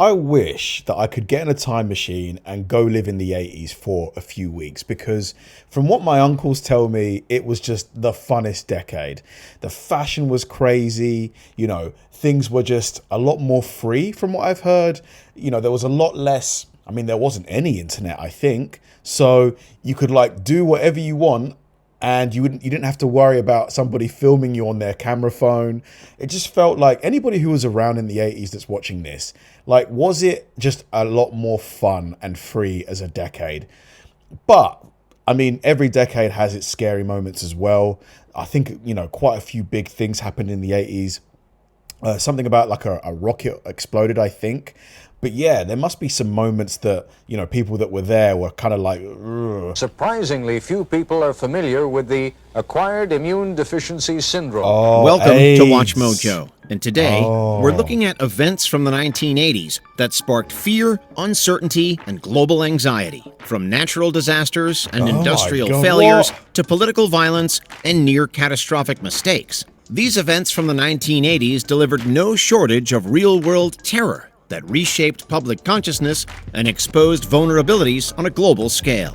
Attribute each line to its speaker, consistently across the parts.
Speaker 1: I wish that I could get in a time machine and go live in the 80s for a few weeks, because from what my uncles tell me, it was just the funnest decade. The fashion was crazy, things were just a lot more free from what I've heard. There was a lot less, there wasn't any internet, I think. So you could do whatever you want, and you didn't have to worry about somebody filming you on their camera phone. It just felt like anybody who was around in the 80s that's watching this, was it just a lot more fun and free as a decade? But, every decade has its scary moments as well. I think, quite a few big things happened in the 80s. Something about a rocket exploded, I think. But yeah, there must be some moments that, people that were there were kind of like, ugh.
Speaker 2: Surprisingly, few people are familiar with the acquired immune deficiency syndrome.
Speaker 3: Welcome
Speaker 1: AIDS.
Speaker 3: to Watch Mojo. And today, we're looking at events from the 1980s that sparked fear, uncertainty, and global anxiety, from natural disasters and industrial failures to political violence and near-catastrophic mistakes. These events from the 1980s delivered no shortage of real-world terror that reshaped public consciousness and exposed vulnerabilities on a global scale.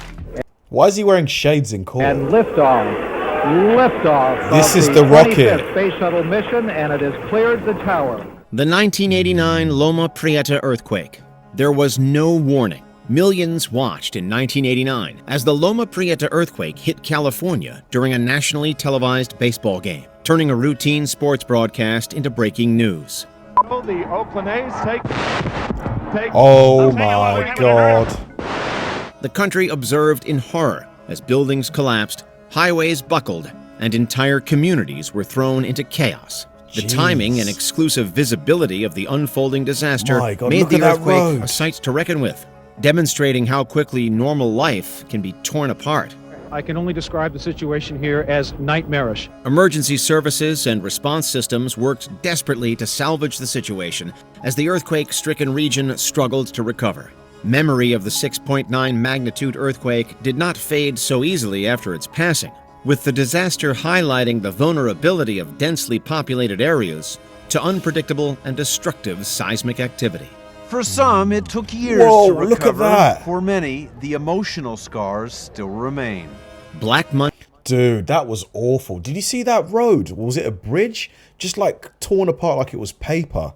Speaker 1: Why is he wearing shades in court?
Speaker 4: And liftoff.
Speaker 1: This is
Speaker 4: of
Speaker 1: the rocket.
Speaker 4: 25th Space Shuttle mission, and it has cleared the tower.
Speaker 3: The 1989 Loma Prieta earthquake. There was no warning. Millions watched in 1989 as the Loma Prieta earthquake hit California during a nationally televised baseball game, turning a routine sports broadcast into breaking news.
Speaker 4: The Oakland A's take
Speaker 1: Oh my God.
Speaker 3: The country observed in horror as buildings collapsed, highways buckled, and entire communities were thrown into chaos. The timing and exclusive visibility of the unfolding disaster made the earthquake a sight to reckon with, demonstrating how quickly normal life can be torn apart.
Speaker 5: I can only describe the situation here as nightmarish.
Speaker 3: Emergency services and response systems worked desperately to salvage the situation as the earthquake-stricken region struggled to recover. Memory of the 6.9 magnitude earthquake did not fade so easily after its passing, with the disaster highlighting the vulnerability of densely populated areas to unpredictable and destructive seismic activity.
Speaker 6: For some, it took years to recover.
Speaker 1: Look at that.
Speaker 6: For many, the emotional scars still remain.
Speaker 3: Black Monday.
Speaker 1: Dude, that was awful. Did you see that road? Was it a bridge? Just torn apart like it was paper.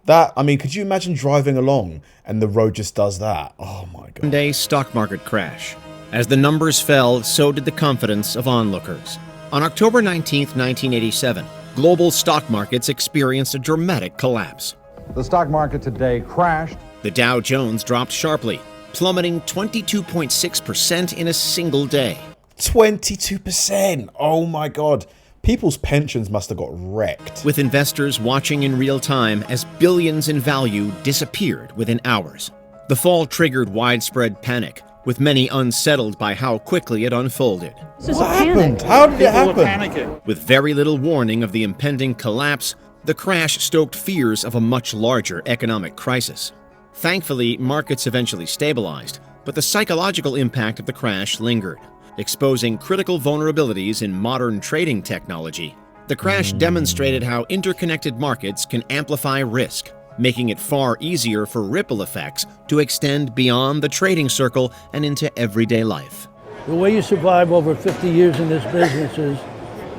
Speaker 1: Could you imagine driving along and the road just does that? Oh my God.
Speaker 3: Monday stock market crash. As the numbers fell, so did the confidence of onlookers. On October 19, 1987, global stock markets experienced a dramatic collapse.
Speaker 7: The stock market today crashed.
Speaker 3: The Dow Jones dropped sharply, plummeting 22.6% in a single day.
Speaker 1: 22%. Oh my God. People's pensions must have got wrecked.
Speaker 3: With investors watching in real time as billions in value disappeared within hours. The fall triggered widespread panic, with many unsettled by how quickly it unfolded.
Speaker 1: What happened? How did it happen?
Speaker 3: With very little warning of the impending collapse, the crash stoked fears of a much larger economic crisis. Thankfully, markets eventually stabilized, but the psychological impact of the crash lingered, exposing critical vulnerabilities in modern trading technology. The crash demonstrated how interconnected markets can amplify risk, making it far easier for ripple effects to extend beyond the trading circle and into everyday life.
Speaker 8: The way you survive over 50 years in this business is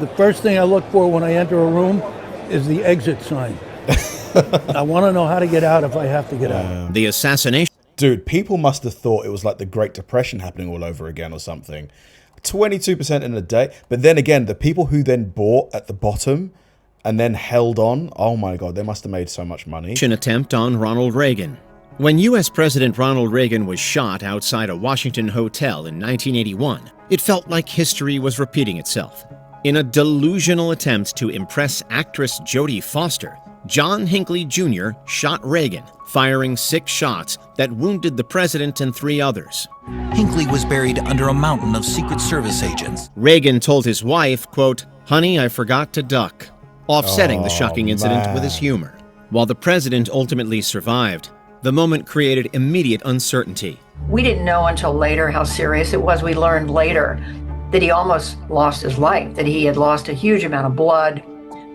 Speaker 8: the first thing I look for when I enter a room is the exit sign. I want to know how to get out if I have to get out.
Speaker 3: The assassination.
Speaker 1: Dude, people must have thought it was like the Great Depression happening all over again or something. 22% in a day. But then again, the people who then bought at the bottom and then held on, oh my God, they must have made so much money.
Speaker 3: An attempt on Ronald Reagan. When U.S. President Ronald Reagan was shot outside a Washington hotel in 1981, it felt like history was repeating itself. In a delusional attempt to impress actress Jodie Foster, John Hinckley Jr. shot Reagan, firing 6 shots that wounded the president and 3 others.
Speaker 9: Hinckley was buried under a mountain of Secret Service agents.
Speaker 3: Reagan told his wife, quote, "Honey, I forgot to duck," offsetting the shocking incident with his humor. While the president ultimately survived, the moment created immediate uncertainty.
Speaker 10: We didn't know until later how serious it was. We learned later that he almost lost his life, that he had lost a huge amount of blood,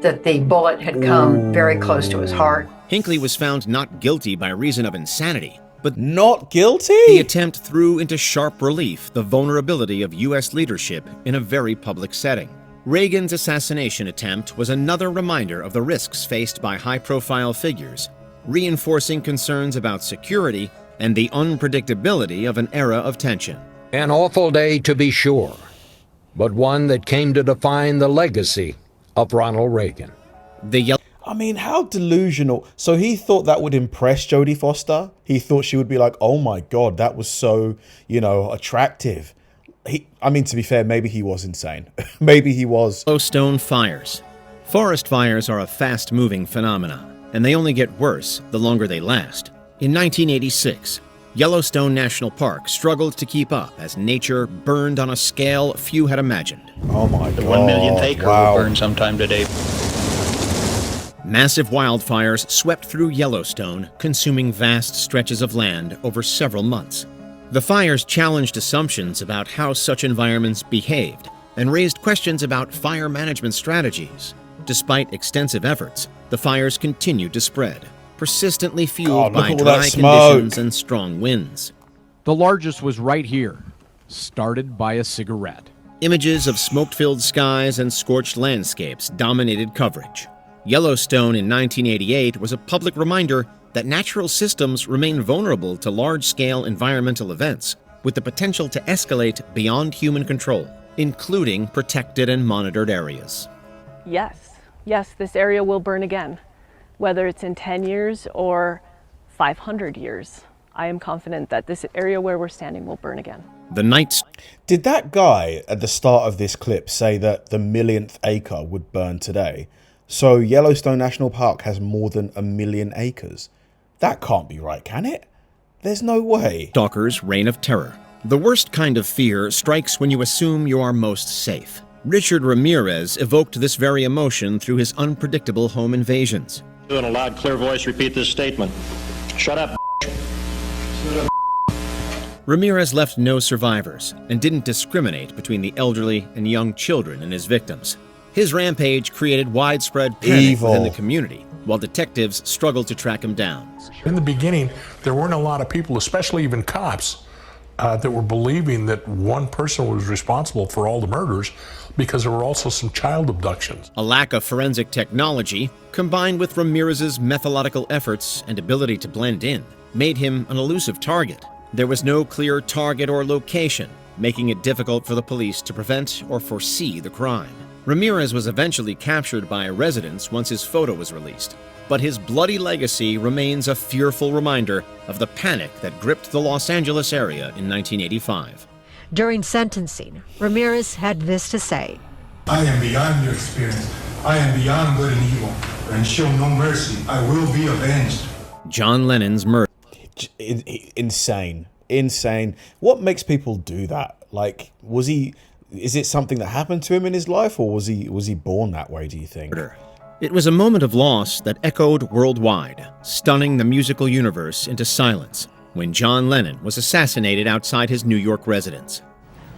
Speaker 10: that the bullet had come very close to his heart.
Speaker 3: Hinckley was found not guilty by reason of insanity, but
Speaker 1: Not guilty?
Speaker 3: the attempt threw into sharp relief the vulnerability of U.S. leadership in a very public setting. Reagan's assassination attempt was another reminder of the risks faced by high-profile figures, reinforcing concerns about security and the unpredictability of an era of tension.
Speaker 11: An awful day to be sure, but one that came to define the legacy of Ronald Reagan.
Speaker 1: I mean, how delusional. So he thought that would impress Jodie Foster. He thought she would be like, oh my God, that was so, attractive. I mean, to be fair, maybe he was insane. Maybe he was.
Speaker 3: Yellowstone fires. Forest fires are a fast-moving phenomenon, and they only get worse the longer they last. In 1986, Yellowstone National Park struggled to keep up as nature burned on a scale few had imagined.
Speaker 1: Oh my God.
Speaker 12: The 1 millionth acre will burn sometime today.
Speaker 3: Massive wildfires swept through Yellowstone, consuming vast stretches of land over several months. The fires challenged assumptions about how such environments behaved and raised questions about fire management strategies. Despite extensive efforts, the fires continued to spread, persistently fueled by dry conditions and strong winds.
Speaker 5: The largest was right here, started by a cigarette.
Speaker 3: Images of smoke-filled skies and scorched landscapes dominated coverage. Yellowstone in 1988 was a public reminder that natural systems remain vulnerable to large-scale environmental events, with the potential to escalate beyond human control, including protected and monitored areas.
Speaker 13: Yes, this area will burn again, whether it's in 10 years or 500 years. I am confident that this area where we're standing will burn again.
Speaker 1: Did that guy at the start of this clip say that the millionth acre would burn today? So Yellowstone National Park has more than 1 million acres. That can't be right, can it? There's no way.
Speaker 3: Stalker's reign of terror. The worst kind of fear strikes when you assume you are most safe. Richard Ramirez evoked this very emotion through his unpredictable home invasions.
Speaker 12: In a loud, clear voice, repeat this statement. Shut up.
Speaker 3: Ramirez left no survivors and didn't discriminate between the elderly and young children in his victims. His rampage created widespread panic within the community, while detectives struggled to track him down.
Speaker 14: In the beginning, there weren't a lot of people, especially even cops, that were believing that one person was responsible for all the murders, because there were also some child abductions.
Speaker 3: A lack of forensic technology, combined with Ramirez's methodical efforts and ability to blend in, made him an elusive target. There was no clear target or location, making it difficult for the police to prevent or foresee the crime. Ramirez was eventually captured by residents once his photo was released, but his bloody legacy remains a fearful reminder of the panic that gripped the Los Angeles area in 1985.
Speaker 15: During sentencing, Ramirez had this to say.
Speaker 16: I am beyond your experience. I am beyond good and evil, and show no mercy. I will be avenged.
Speaker 3: John Lennon's murder.
Speaker 1: Insane. What makes people do that? Like, is it something that happened to him in his life, or was he born that way, do you think?
Speaker 3: It was a moment of loss that echoed worldwide, stunning the musical universe into silence when John Lennon was assassinated outside his New York residence.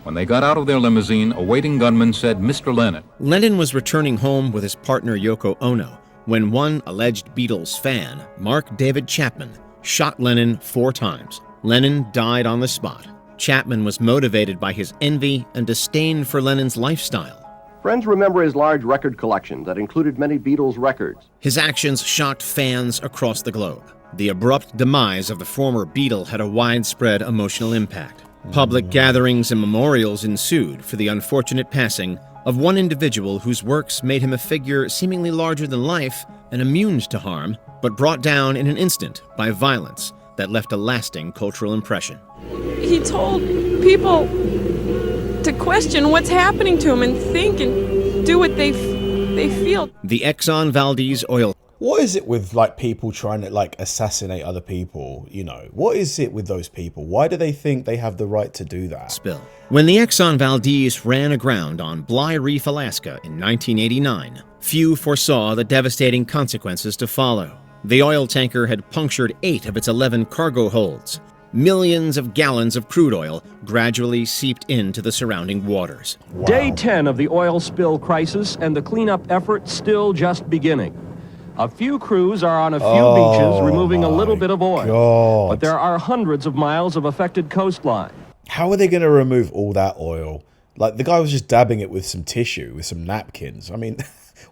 Speaker 17: When they got out of their limousine, a waiting gunman said, "Mr. Lennon."
Speaker 3: Lennon was returning home with his partner Yoko Ono when one alleged Beatles fan, Mark David Chapman, shot Lennon 4 times. Lennon died on the spot. Chapman was motivated by his envy and disdain for Lennon's lifestyle.
Speaker 18: Friends remember his large record collection that included many Beatles records.
Speaker 3: His actions shocked fans across the globe. The abrupt demise of the former Beatle had a widespread emotional impact. Public gatherings and memorials ensued for the unfortunate passing of one individual whose works made him a figure seemingly larger than life and immune to harm, but brought down in an instant by violence that left a lasting cultural impression.
Speaker 19: He told people to question what's happening to him and think and do what they feel.
Speaker 3: The Exxon Valdez oil.
Speaker 1: What is it with people trying to assassinate other people? What is it with those people? Why do they think they have the right to do that?
Speaker 3: Spill. When the Exxon Valdez ran aground on Bly Reef, Alaska in 1989, few foresaw the devastating consequences to follow. The oil tanker had punctured 8 of its 11 cargo holds. Millions of gallons of crude oil gradually seeped into the surrounding waters.
Speaker 5: Wow. Day 10 of the oil spill crisis, and the cleanup effort still just beginning.
Speaker 20: A few crews are on a few beaches removing a little bit of oil,
Speaker 1: God.
Speaker 20: but there are hundreds of miles of affected coastline.
Speaker 1: How are they going to remove all that oil? Like, the guy was just dabbing it with some tissue, with some napkins. I mean,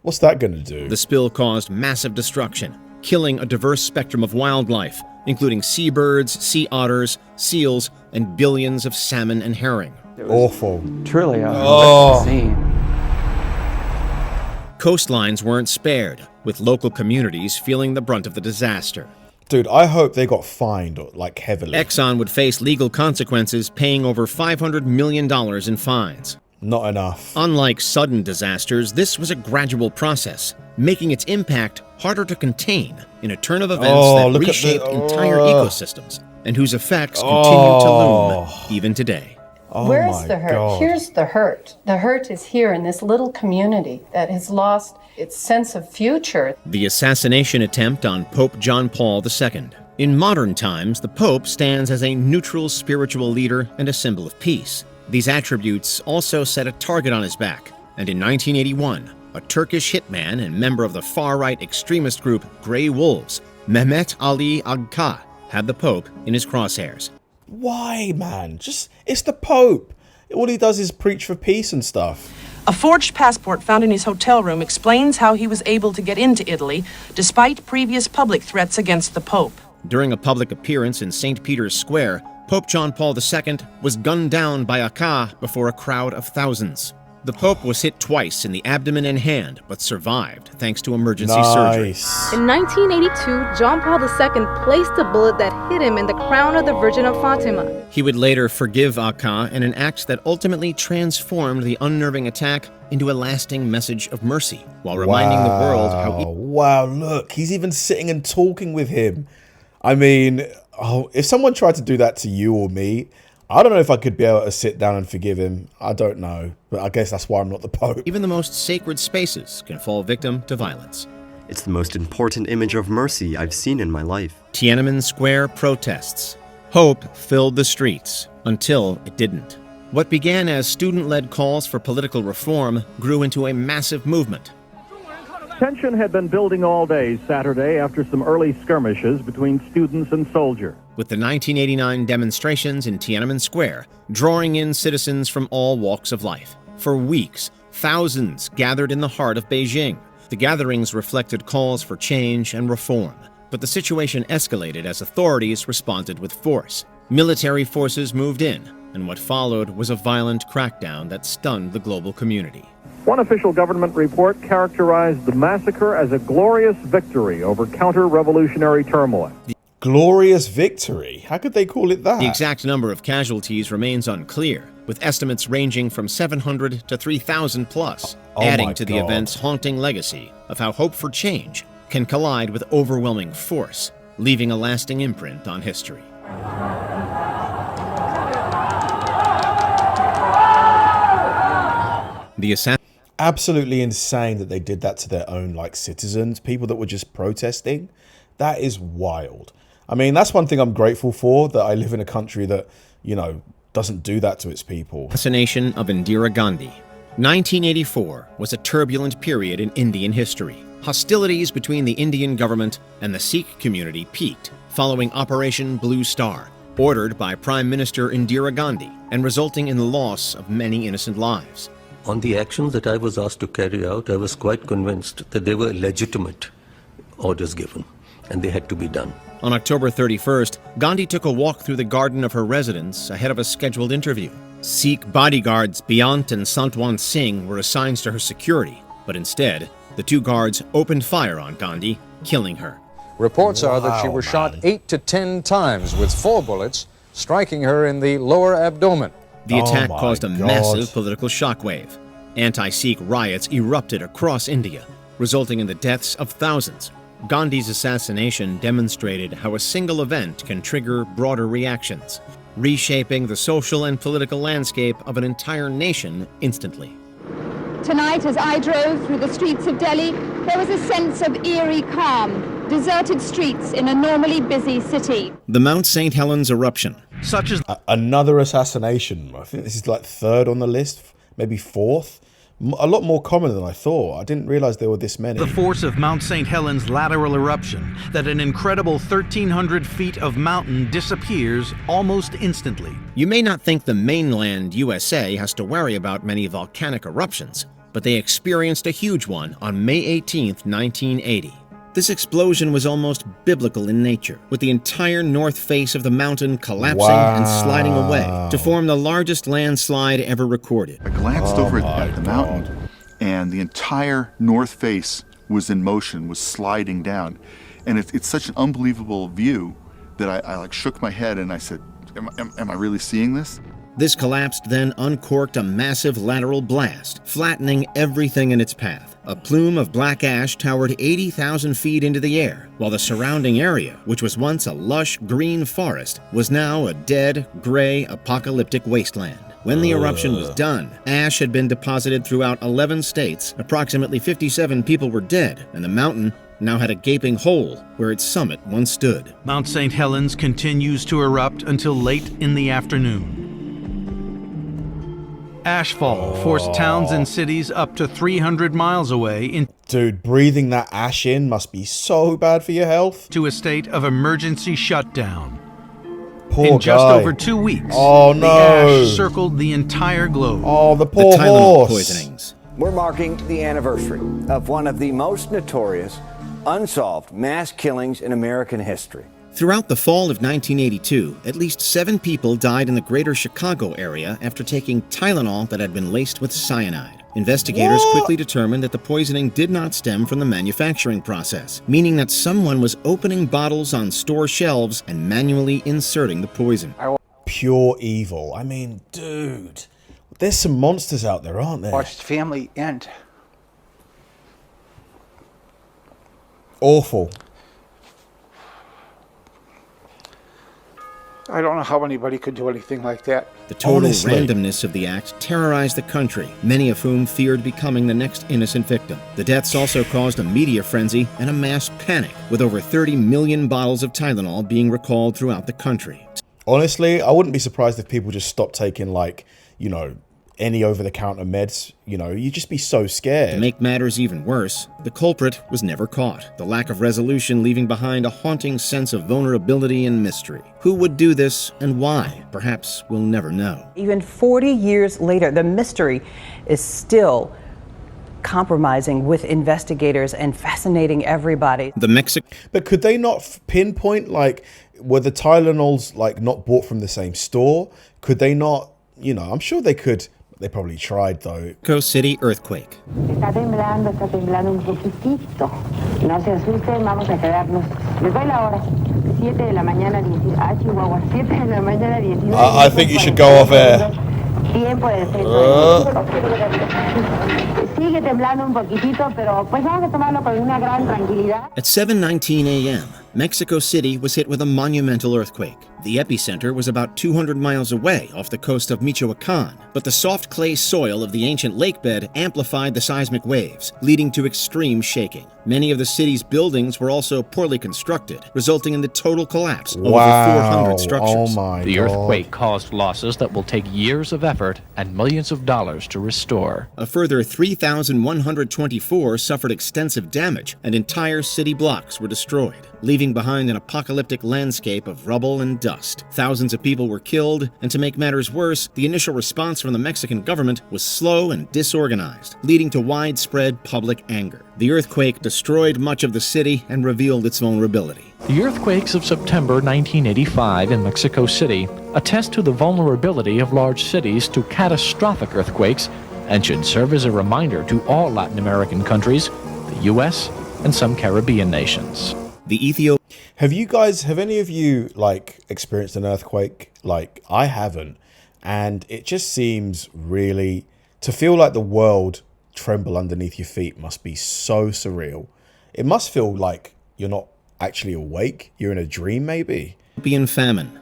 Speaker 1: what's that going to do?
Speaker 3: The spill caused massive destruction, killing a diverse spectrum of wildlife, including seabirds, sea otters, seals, and billions of salmon and herring.
Speaker 1: Awful.
Speaker 21: Truly a horrific scene.
Speaker 3: Coastlines weren't spared, with local communities feeling the brunt of the disaster.
Speaker 1: Dude, I hope they got fined, like, heavily.
Speaker 3: Exxon would face legal consequences, paying over $500 million in fines.
Speaker 1: Not enough.
Speaker 3: Unlike sudden disasters, this was a gradual process, making its impact harder to contain in a turn of events that reshaped entire ecosystems, and whose effects continue to loom even today.
Speaker 22: Where's the hurt? God. Here's the hurt. The hurt is here in this little community that has lost its sense of future.
Speaker 3: The assassination attempt on Pope John Paul II. In modern times, the Pope stands as a neutral spiritual leader and a symbol of peace. These attributes also set a target on his back, and in 1981, a Turkish hitman and member of the far-right extremist group Grey Wolves, Mehmet Ali Agca, had the Pope in his crosshairs.
Speaker 1: Why, man? It's the Pope. All he does is preach for peace and stuff.
Speaker 23: A forged passport found in his hotel room explains how he was able to get into Italy despite previous public threats against the Pope.
Speaker 3: During a public appearance in St. Peter's Square, Pope John Paul II was gunned down by Agca before a crowd of thousands. The Pope was hit twice in the abdomen and hand, but survived thanks to emergency surgery.
Speaker 24: In 1982, John Paul II placed a bullet that hit him in the crown of the Virgin of Fatima.
Speaker 3: He would later forgive Agca in an act that ultimately transformed the unnerving attack into a lasting message of mercy, while reminding the world how...
Speaker 1: Wow, look, he's even sitting and talking with him. I mean, if someone tried to do that to you or me, I don't know if I could be able to sit down and forgive him. I don't know. But I guess that's why I'm not the Pope.
Speaker 3: Even the most sacred spaces can fall victim to violence.
Speaker 25: It's the most important image of mercy I've seen in my life.
Speaker 3: Tiananmen Square protests. Hope filled the streets, until it didn't. What began as student-led calls for political reform grew into a massive movement.
Speaker 4: Tension had been building all day Saturday after some early skirmishes between students and soldiers.
Speaker 3: With the 1989 demonstrations in Tiananmen Square drawing in citizens from all walks of life. For weeks, thousands gathered in the heart of Beijing. The gatherings reflected calls for change and reform. But the situation escalated as authorities responded with force. Military forces moved in, and what followed was a violent crackdown that stunned the global community.
Speaker 4: One official government report characterized the massacre as a glorious victory over counter-revolutionary turmoil.
Speaker 1: Glorious victory? How could they call it that?
Speaker 3: The exact number of casualties remains unclear, with estimates ranging from 700 to 3,000 plus, adding to the event's haunting legacy of how hope for change can collide with overwhelming force, leaving a lasting imprint on history.
Speaker 1: Absolutely insane that they did that to their own, like, citizens, people that were just protesting. That is wild. I mean, that's one thing I'm grateful for, that I live in a country that, you know, doesn't do that to its people.
Speaker 3: Assassination of Indira Gandhi. 1984 was a turbulent period in Indian history. Hostilities between the Indian government and the Sikh community peaked following Operation Blue Star, ordered by Prime Minister Indira Gandhi and resulting in the loss of many innocent lives.
Speaker 26: On the actions that I was asked to carry out, I was quite convinced that they were legitimate orders given, and they had to be done.
Speaker 3: On October 31st, Gandhi took a walk through the garden of her residence ahead of a scheduled interview. Sikh bodyguards Beyant and Santwan Singh were assigned to her security, but instead, the two guards opened fire on Gandhi, killing her.
Speaker 2: Reports are that she was shot 8 to 10 times with 4 bullets, striking her in the lower abdomen.
Speaker 3: The attack caused a massive political shockwave. Anti-Sikh riots erupted across India, resulting in the deaths of thousands. Gandhi's assassination demonstrated how a single event can trigger broader reactions, reshaping the social and political landscape of an entire nation instantly.
Speaker 27: Tonight, as I drove through the streets of Delhi, there was a sense of eerie calm, deserted streets in a normally busy city.
Speaker 3: The Mount St. Helens eruption.
Speaker 1: Such as another assassination. I think this is like 3rd on the list, maybe 4th. a lot more common than I thought. I didn't realize there were this many.
Speaker 6: The force of Mount St. Helens lateral eruption, that an incredible 1,300 feet of mountain disappears almost instantly.
Speaker 3: You may not think the mainland USA has to worry about many volcanic eruptions, but they experienced a huge one on May 18, 1980. This explosion was almost biblical in nature, with the entire north face of the mountain collapsing and sliding away to form the largest landslide ever recorded.
Speaker 7: I glanced over at the mountain, and the entire north face was in motion, was sliding down. And it's such an unbelievable view that I like shook my head and I said, am I really seeing this?
Speaker 3: This collapse then uncorked a massive lateral blast, flattening everything in its path. A plume of black ash towered 80,000 feet into the air, while the surrounding area, which was once a lush green forest, was now a dead, gray, apocalyptic wasteland. When the eruption was done, ash had been deposited throughout 11 states, approximately 57 people were dead, and the mountain now had a gaping hole where its summit once stood.
Speaker 6: Mount St. Helens continues to erupt until late in the afternoon. Ashfall forced towns and cities up to 300 miles away
Speaker 1: Dude, breathing that ash in must be so bad for your health.
Speaker 6: To a state of emergency shutdown.
Speaker 1: Poor
Speaker 6: in just
Speaker 1: guy.
Speaker 6: over 2 weeks,
Speaker 1: the
Speaker 6: ash circled the entire globe.
Speaker 1: Oh, the poor
Speaker 3: Tylenol poisonings.
Speaker 8: We're marking the anniversary of one of the most notorious, unsolved mass killings in American history.
Speaker 3: Throughout the fall of 1982, at least 7 people died in the greater Chicago area after taking Tylenol that had been laced with cyanide. Investigators quickly determined that the poisoning did not stem from the manufacturing process, meaning that someone was opening bottles on store shelves and manually inserting the poison.
Speaker 1: Pure evil. I mean, dude, there's some monsters out there, aren't there?
Speaker 9: Watched family end.
Speaker 1: Awful.
Speaker 9: I don't know how anybody could do anything like that.
Speaker 3: The total randomness of the act terrorized the country, many of whom feared becoming the next innocent victim. The deaths also caused a media frenzy and a mass panic, with over 30 million bottles of Tylenol being recalled throughout the country.
Speaker 1: Honestly, I wouldn't be surprised if people just stopped taking, like, any over-the-counter meds. You'd just be so scared.
Speaker 3: To make matters even worse, the culprit was never caught, the lack of resolution leaving behind a haunting sense of vulnerability and mystery. Who would do this and why? Perhaps we'll never know.
Speaker 10: Even 40 years later, the mystery is still compromising with investigators and fascinating everybody.
Speaker 1: But could they not pinpoint, were the Tylenols, not bought from the same store? Could they not, I'm sure they could. They probably tried, though.
Speaker 3: Mexico City earthquake.
Speaker 11: Está temblando un poquitito. No se asusten, vamos a quedarnos. Les doy la hora. 7 de la mañana, 10. Chihuahua. 7 de la mañana, 19.
Speaker 1: I think you should go off air.
Speaker 11: Tiempo de Sigue temblando un poquitito, pero pues vamos a tomarlo con una gran tranquilidad.
Speaker 3: At 7:19 a.m., Mexico City was hit with a monumental earthquake. The epicenter was about 200 miles away off the coast of Michoacan, but the soft clay soil of the ancient lakebed amplified the seismic waves, leading to extreme shaking. Many of the city's buildings were also poorly constructed, resulting in the total collapse of over 400 structures.
Speaker 1: Oh my
Speaker 5: The
Speaker 1: God.
Speaker 5: earthquake caused losses that will take years of effort and millions of dollars to restore.
Speaker 3: A further 3,124 suffered extensive damage, and entire city blocks were destroyed, leaving behind an apocalyptic landscape of rubble and dust. Thousands of people were killed, and to make matters worse, the initial response from the Mexican government was slow and disorganized, leading to widespread public anger. The earthquake destroyed much of the city and revealed its vulnerability.
Speaker 5: The earthquakes of September 1985 in Mexico City attest to the vulnerability of large cities to catastrophic earthquakes and should serve as a reminder to all Latin American countries, the U.S., and some Caribbean nations.
Speaker 3: The Ethiopia.
Speaker 1: Have any of you experienced an earthquake? I haven't, and it just seems really to feel like the world tremble underneath your feet must be so surreal. It must feel like you're not actually awake. You're in a dream, maybe.
Speaker 3: Ethiopian famine.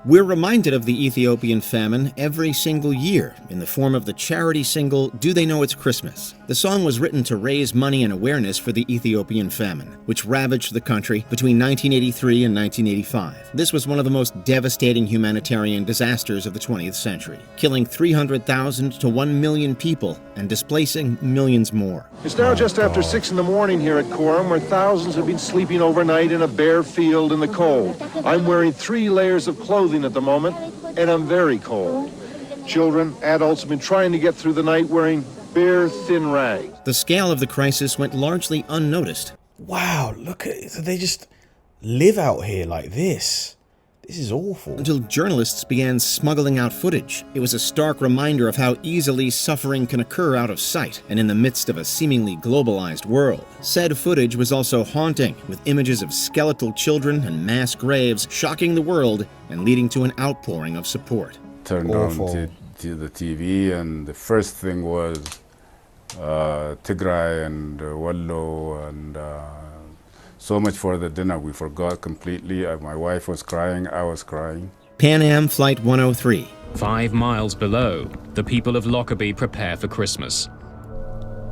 Speaker 3: We're reminded of the Ethiopian famine every single year in the form of the charity single, Do They Know It's Christmas? The song was written to raise money and awareness for the Ethiopian famine, which ravaged the country between 1983 and 1985. This was one of the most devastating humanitarian disasters of the 20th century, killing 300,000 to 1 million people and displacing millions more.
Speaker 12: It's now just after 6 in the morning here at Coram, where thousands have been sleeping overnight in a bare field in the cold. I'm wearing 3 layers of clothing at the moment, and I'm very cold. Children, adults have been trying to get through the night wearing bare, thin rags.
Speaker 3: The scale of the crisis went largely unnoticed.
Speaker 1: Wow, look at it. They just live out here like this. This is awful.
Speaker 3: Until journalists began smuggling out footage. It was a stark reminder of how easily suffering can occur out of sight and in the midst of a seemingly globalized world. Said footage was also haunting, with images of skeletal children and mass graves shocking the world and leading to an outpouring of support.
Speaker 13: Turned on to the TV, and the first thing was Tigray and Wallo, and so much for the dinner. We forgot completely. My wife was crying, I was crying.
Speaker 3: Pan Am Flight 103.
Speaker 14: 5 miles below, the people of Lockerbie prepare for Christmas.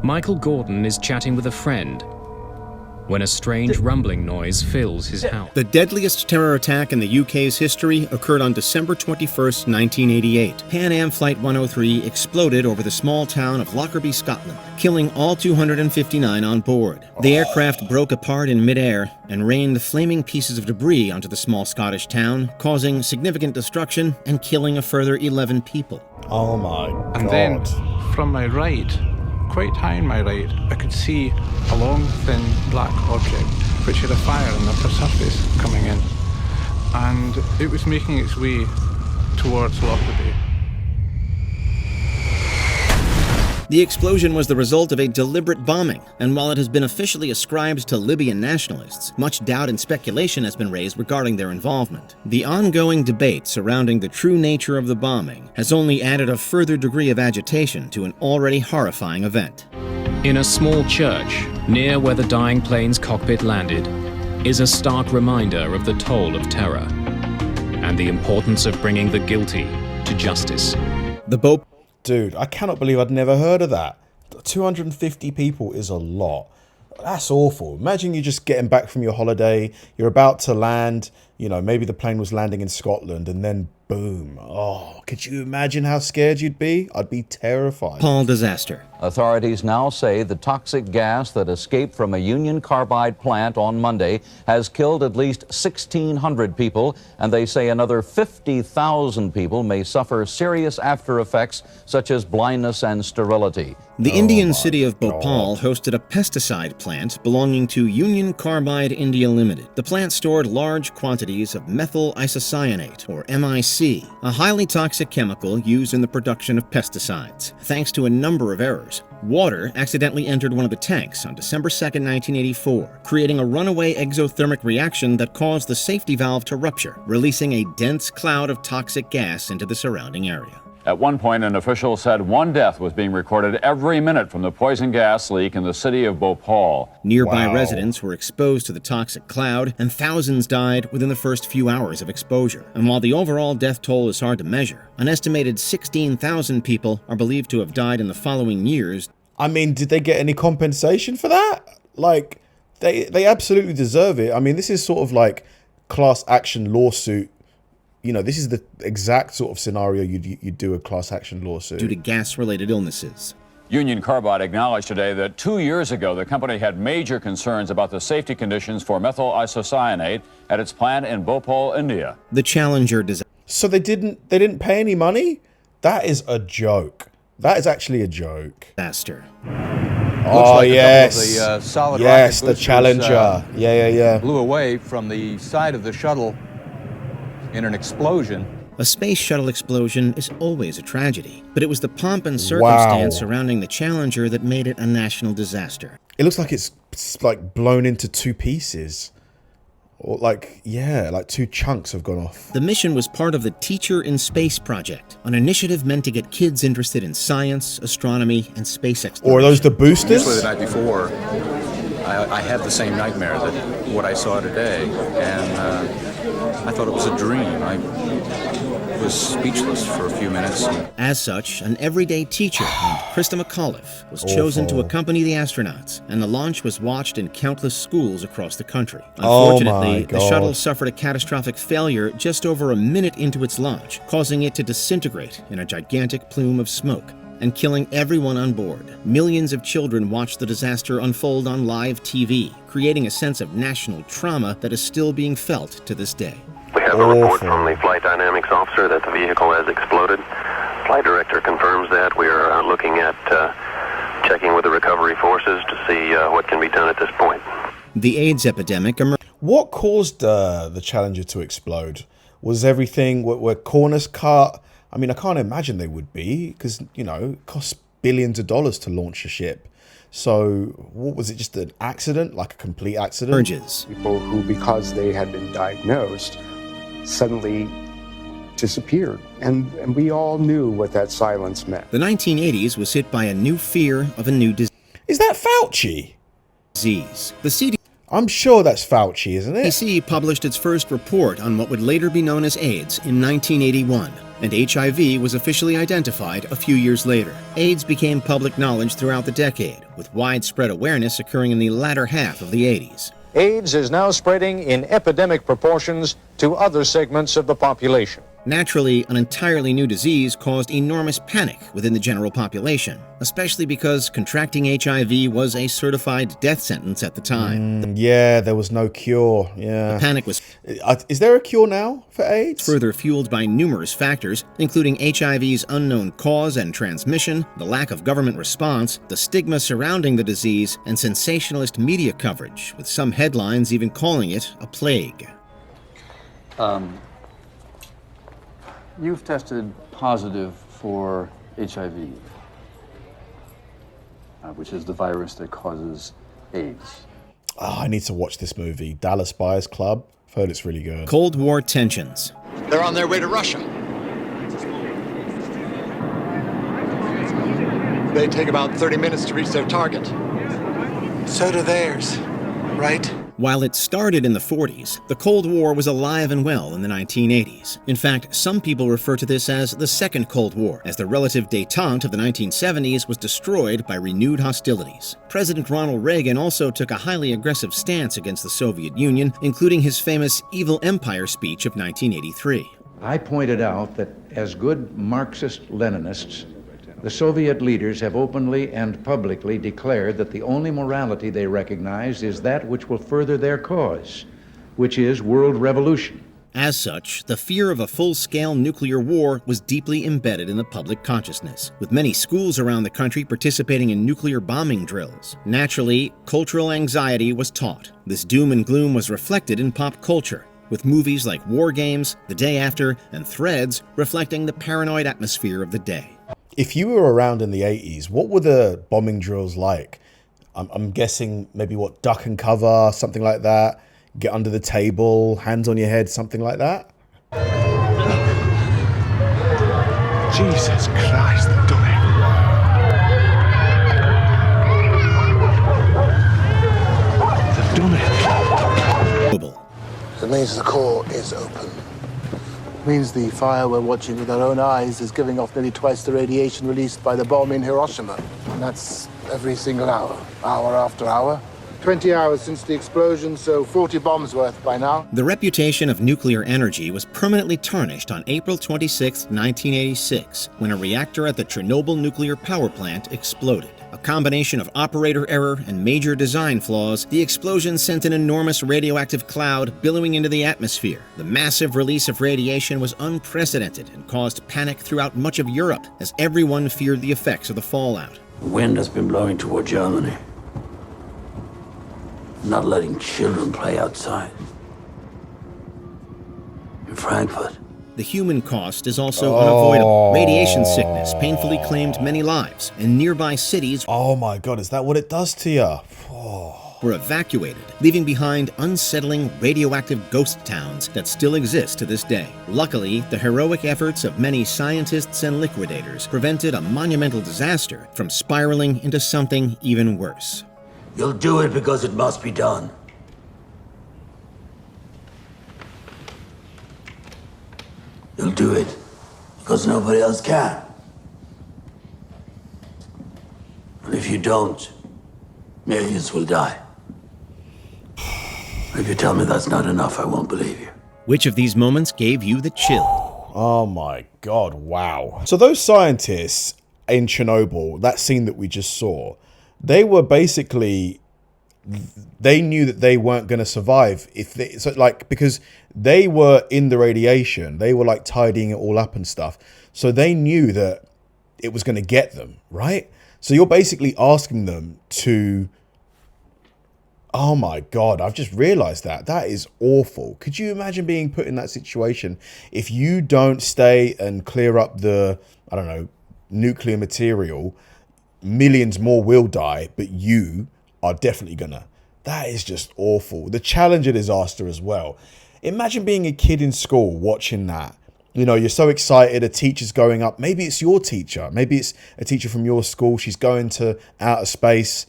Speaker 14: Michael Gordon is chatting with a friend when a strange rumbling noise fills his house.
Speaker 3: The deadliest terror attack in the UK's history occurred on December 21st, 1988. Pan Am Flight 103 exploded over the small town of Lockerbie, Scotland, killing all 259 on board. The aircraft broke apart in midair and rained flaming pieces of debris onto the small Scottish town, causing significant destruction and killing a further 11 people.
Speaker 1: Oh my God.
Speaker 9: And then, from my right, quite high on my right, I could see a long, thin, black object which had a fire on the upper surface coming in. And it was making its way towards Lockerbie.
Speaker 3: The explosion was the result of a deliberate bombing, and while it has been officially ascribed to Libyan nationalists, much doubt and speculation has been raised regarding their involvement. The ongoing debate surrounding the true nature of the bombing has only added a further degree of agitation to an already horrifying event.
Speaker 14: In a small church, near where the dying plane's cockpit landed, is a stark reminder of the toll of terror and the importance of bringing the guilty to justice.
Speaker 1: Dude, I cannot believe I'd never heard of that. 250 people is a lot. That's awful. Imagine you just getting back from your holiday, you're about to land, you know, maybe the plane was landing in Scotland, and then boom. Oh, could you imagine how scared you'd be? I'd be terrified.
Speaker 3: Paul disaster.
Speaker 15: Authorities now say the toxic gas that escaped from a Union Carbide plant on Monday has killed at least 1,600 people, and they say another 50,000 people may suffer serious after effects such as blindness and sterility.
Speaker 3: The Indian city of Bhopal hosted a pesticide plant belonging to Union Carbide India Limited. The plant stored large quantities of methyl isocyanate, or MIC, a highly toxic chemical used in the production of pesticides. Thanks to a number of errors, water accidentally entered one of the tanks on December 2nd, 1984, creating a runaway exothermic reaction that caused the safety valve to rupture, releasing a dense cloud of toxic gas into the surrounding area.
Speaker 16: At one point, an official said 1 death was being recorded every minute from the poison gas leak in the city of Bhopal.
Speaker 3: Nearby residents were exposed to the toxic cloud, and thousands died within the first few hours of exposure. And while the overall death toll is hard to measure, an estimated 16,000 people are believed to have died in the following years.
Speaker 1: I mean, did they get any compensation for that? Like, they absolutely deserve it. I mean, this is sort of like class action lawsuit. You know, this is the exact sort of scenario you'd do a class action lawsuit.
Speaker 3: Due to gas-related illnesses.
Speaker 16: Union Carbide acknowledged today that 2 years ago, the company had major concerns about the safety conditions for methyl isocyanate at its plant in Bhopal, India.
Speaker 3: The Challenger disaster.
Speaker 1: So they didn't pay any money? That is a joke. That is actually a joke.
Speaker 3: Disaster.
Speaker 1: Oh,
Speaker 17: like
Speaker 1: yes.
Speaker 17: A couple of the solid
Speaker 1: yes,
Speaker 17: rocket
Speaker 1: the Challenger. Yeah.
Speaker 17: Blew away from the side of the shuttle in an explosion.
Speaker 3: A space shuttle explosion is always a tragedy, but it was the pomp and circumstance surrounding the Challenger that made it a national disaster.
Speaker 1: It looks like it's like blown into 2 pieces. Or like 2 chunks have gone off.
Speaker 3: The mission was part of the Teacher in Space project, an initiative meant to get kids interested in science, astronomy, and space exploration.
Speaker 1: Or are those the boosters?
Speaker 18: Usually the night before, I had the same nightmare that what I saw today, and I thought it was a dream. was speechless for a few minutes.
Speaker 3: As such, an everyday teacher named Krista McAuliffe was chosen to accompany the astronauts, and the launch was watched in countless schools across the country. Unfortunately, the shuttle suffered a catastrophic failure just over a minute into its launch, causing it to disintegrate in a gigantic plume of smoke and killing everyone on board. Millions of children watched the disaster unfold on live TV, creating a sense of national trauma that is still being felt to this day.
Speaker 19: We have a report from the flight dynamics officer that the vehicle has exploded. Flight director confirms that. We are looking at checking with the recovery forces to see what can be done at this point.
Speaker 3: The AIDS epidemic emerged.
Speaker 1: What caused the Challenger to explode? Was everything, were corners cut? I mean, I can't imagine they would be, because, you know, it costs billions of dollars to launch a ship. So, what was it, just an accident, like a complete accident?
Speaker 20: People who, because they had been diagnosed, suddenly disappeared. And we all knew what that silence meant.
Speaker 3: The 1980s was hit by a new fear of a new disease.
Speaker 1: Is that Fauci?
Speaker 3: The CDC.
Speaker 1: I'm sure that's Fauci, isn't it?
Speaker 3: CDC published its first report on what would later be known as AIDS in 1981, and HIV was officially identified a few years later. AIDS became public knowledge throughout the decade, with widespread awareness occurring in the latter half of the 80s.
Speaker 2: AIDS is now spreading in epidemic proportions to other segments of the population.
Speaker 3: Naturally, an entirely new disease caused enormous panic within the general population, especially because contracting HIV was a certified death sentence at the time.
Speaker 1: Yeah, there was no cure. Yeah.
Speaker 3: The panic was...
Speaker 1: Is there a cure now for AIDS?
Speaker 3: Further fueled by numerous factors, including HIV's unknown cause and transmission, the lack of government response, the stigma surrounding the disease, and sensationalist media coverage, with some headlines even calling it a plague.
Speaker 18: You've tested positive for HIV, which is the virus that causes AIDS.
Speaker 1: Oh, I need to watch this movie, Dallas Buyers Club. I've heard it's really good.
Speaker 3: Cold War tensions.
Speaker 21: They're on their way to Russia. They take about 30 minutes to reach their target. So do theirs, right?
Speaker 3: While it started in the 40s, the Cold War was alive and well in the 1980s. In fact, some people refer to this as the Second Cold War, as the relative détente of the 1970s was destroyed by renewed hostilities. President Ronald Reagan also took a highly aggressive stance against the Soviet Union, including his famous Evil Empire speech of 1983.
Speaker 22: I pointed out that as good Marxist-Leninists, the Soviet leaders have openly and publicly declared that the only morality they recognize is that which will further their cause, which is world revolution.
Speaker 3: As such, the fear of a full-scale nuclear war was deeply embedded in the public consciousness, with many schools around the country participating in nuclear bombing drills. Naturally, cultural anxiety was taught. This doom and gloom was reflected in pop culture, with movies like War Games, The Day After, and Threads reflecting the paranoid atmosphere of the day.
Speaker 1: If you were around in the 80s, what were the bombing drills like? I'm guessing maybe what, duck and cover, something like that? Get under the table, hands on your head, something like that?
Speaker 21: Jesus Christ, they've done it. They've done it.
Speaker 23: It means the core is open. Means the fire we're watching with our own eyes is giving off nearly twice the radiation released by the bomb in Hiroshima. And that's every single hour, hour after hour. 20 hours since the explosion, so 40 bombs worth by now.
Speaker 3: The reputation of nuclear energy was permanently tarnished on April 26, 1986, when a reactor at the Chernobyl nuclear power plant exploded. A combination of operator error and major design flaws, the explosion sent an enormous radioactive cloud billowing into the atmosphere. The massive release of radiation was unprecedented and caused panic throughout much of Europe, as everyone feared the effects of the fallout.
Speaker 24: The wind has been blowing toward Germany, not letting children play outside. In Frankfurt.
Speaker 3: The human cost is also unavoidable. Radiation sickness painfully claimed many lives, and nearby cities
Speaker 1: oh my god, is that what it does to you?
Speaker 3: Were evacuated, leaving behind unsettling radioactive ghost towns that still exist to this day. Luckily, the heroic efforts of many scientists and liquidators prevented a monumental disaster from spiraling into something even worse.
Speaker 24: You'll do it because it must be done. You'll do it because nobody else can. And if you don't, millions will die. If you tell me that's not enough, I won't believe you.
Speaker 3: Which of these moments gave you the chill?
Speaker 1: Oh my God, wow. So those scientists in Chernobyl, that scene that we just saw, they were basically, they knew that they weren't going to survive if they, so like, because they were in the radiation, they were like tidying it all up and stuff. So they knew that it was going to get them, right? So you're basically asking them to, oh my God, I've just realized that. That is awful. Could you imagine being put in that situation? If you don't stay and clear up the, I don't know, nuclear material, millions more will die, but you are definitely gonna. That is just awful. The Challenger disaster as well. Imagine being a kid in school watching that. You know, you're so excited, a teacher's going up. Maybe it's your teacher. Maybe it's a teacher from your school. She's going to outer space.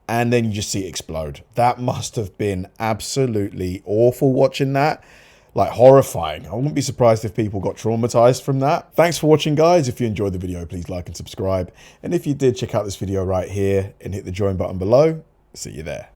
Speaker 1: And then you just see it explode. That must have been absolutely awful watching that. Like horrifying. I wouldn't be surprised if people got traumatized from that. Thanks for watching, guys. If you enjoyed the video, please like and subscribe. And if you did, check out this video right here and hit the join button below. See you there.